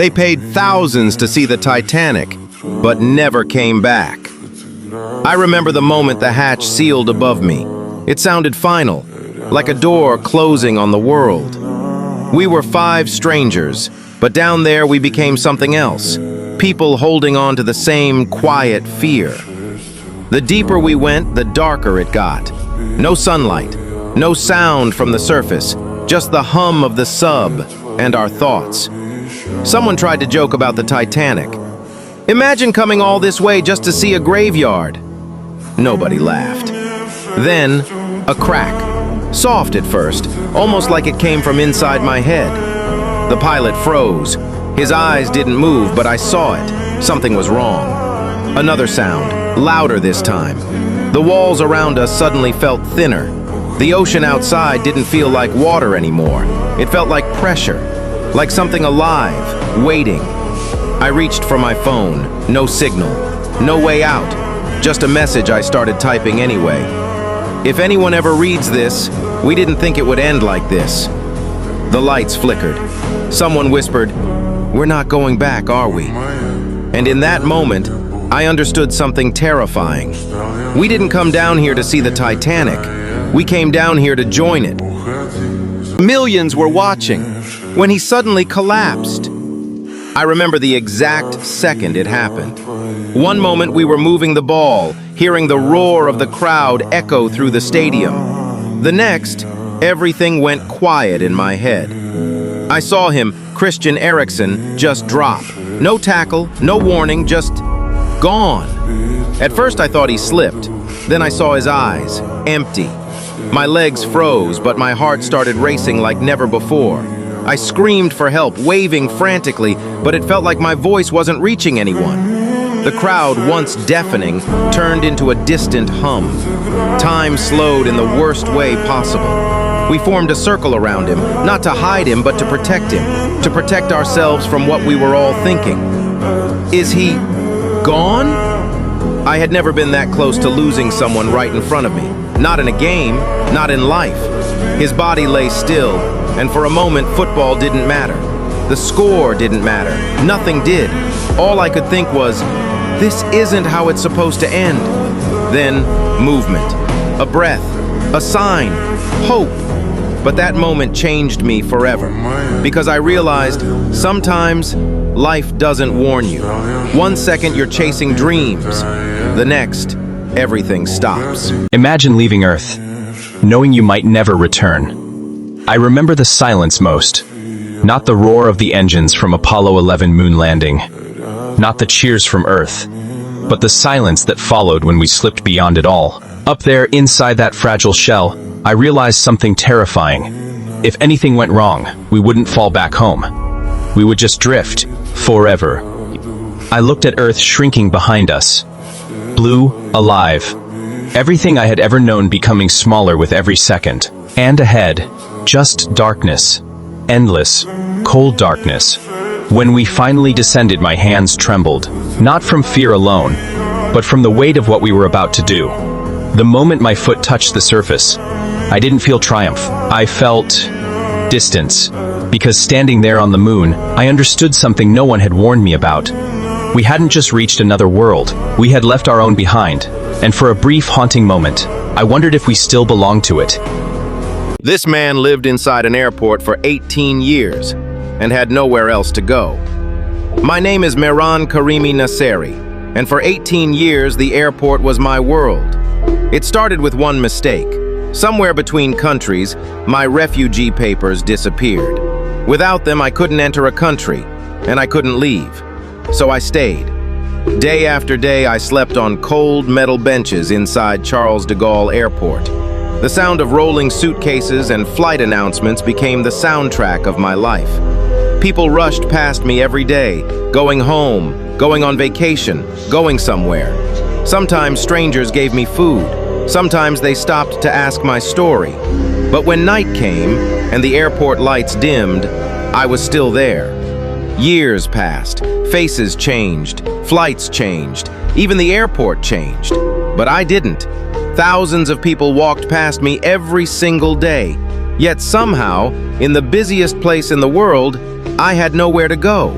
They paid thousands to see the Titanic, but never came back. I remember the moment the hatch sealed above me. It sounded final, like a door closing on the world. We were 5 strangers, but down there we became something else. People holding on to the same quiet fear. The deeper we went, the darker it got. No sunlight, no sound from the surface, just the hum of the sub and our thoughts. Someone tried to joke about the Titanic. Imagine coming all this way just to see a graveyard. Nobody laughed. Then, a crack. Soft at first, almost like it came from inside my head. The pilot froze. His eyes didn't move, but I saw it. Something was wrong. Another sound, louder this time. The walls around us suddenly felt thinner. The ocean outside didn't feel like water anymore. It felt like pressure, like something alive, waiting. I reached for my phone. No signal. No way out. Just a message I started typing anyway. If anyone ever reads this, we didn't think it would end like this. The lights flickered. Someone whispered, "We're not going back, are we?" And in that moment, I understood something terrifying. We didn't come down here to see the Titanic. We came down here to join it. Millions were watching when he suddenly collapsed. I remember the exact second it happened. One moment we were moving the ball, hearing the roar of the crowd echo through the stadium. The next, everything went quiet in my head. I saw him, Christian Eriksen, just drop. No tackle, no warning, just gone. At first I thought he slipped. Then I saw his eyes, empty. My legs froze, but my heart started racing like never before. I screamed for help, waving frantically, but it felt like my voice wasn't reaching anyone. The crowd, once deafening, turned into a distant hum. Time slowed in the worst way possible. We formed a circle around him, not to hide him, but to protect him, to protect ourselves from what we were all thinking. Is he gone? I had never been that close to losing someone right in front of me. Not in a game, not in life. His body lay still, and for a moment football didn't matter. The score didn't matter. Nothing did. All I could think was, this isn't how it's supposed to end. Then, movement. A breath. A sign. Hope. But that moment changed me forever. Because I realized, sometimes, life doesn't warn you. One second you're chasing dreams. The next, everything stops. Imagine leaving Earth, knowing you might never return. I remember the silence most. Not the roar of the engines from Apollo 11 moon landing. Not the cheers from Earth. But the silence that followed when we slipped beyond it all. Up there, inside that fragile shell, I realized something terrifying. If anything went wrong, we wouldn't fall back home. We would just drift, forever. I looked at Earth shrinking behind us. Blue, alive. Everything I had ever known becoming smaller with every second. And ahead, just darkness. Endless, cold darkness. When we finally descended, my hands trembled. Not from fear alone, but from the weight of what we were about to do. The moment my foot touched the surface, I didn't feel triumph. I felt distance. Because standing there on the moon, I understood something no one had warned me about. We hadn't just reached another world, we had left our own behind. And for a brief, haunting moment, I wondered if we still belonged to it. This man lived inside an airport for 18 years and had nowhere else to go. My name is Mehran Karimi Nasseri, and for 18 years the airport was my world. It started with one mistake. Somewhere between countries, my refugee papers disappeared. Without them, I couldn't enter a country, and I couldn't leave. So I stayed. Day after day, I slept on cold metal benches inside Charles de Gaulle Airport. The sound of rolling suitcases and flight announcements became the soundtrack of my life. People rushed past me every day, going home, going on vacation, going somewhere. Sometimes strangers gave me food. Sometimes they stopped to ask my story. But when night came and the airport lights dimmed, I was still there. Years passed, faces changed, flights changed, even the airport changed. But I didn't. Thousands of people walked past me every single day. Yet somehow, in the busiest place in the world, I had nowhere to go.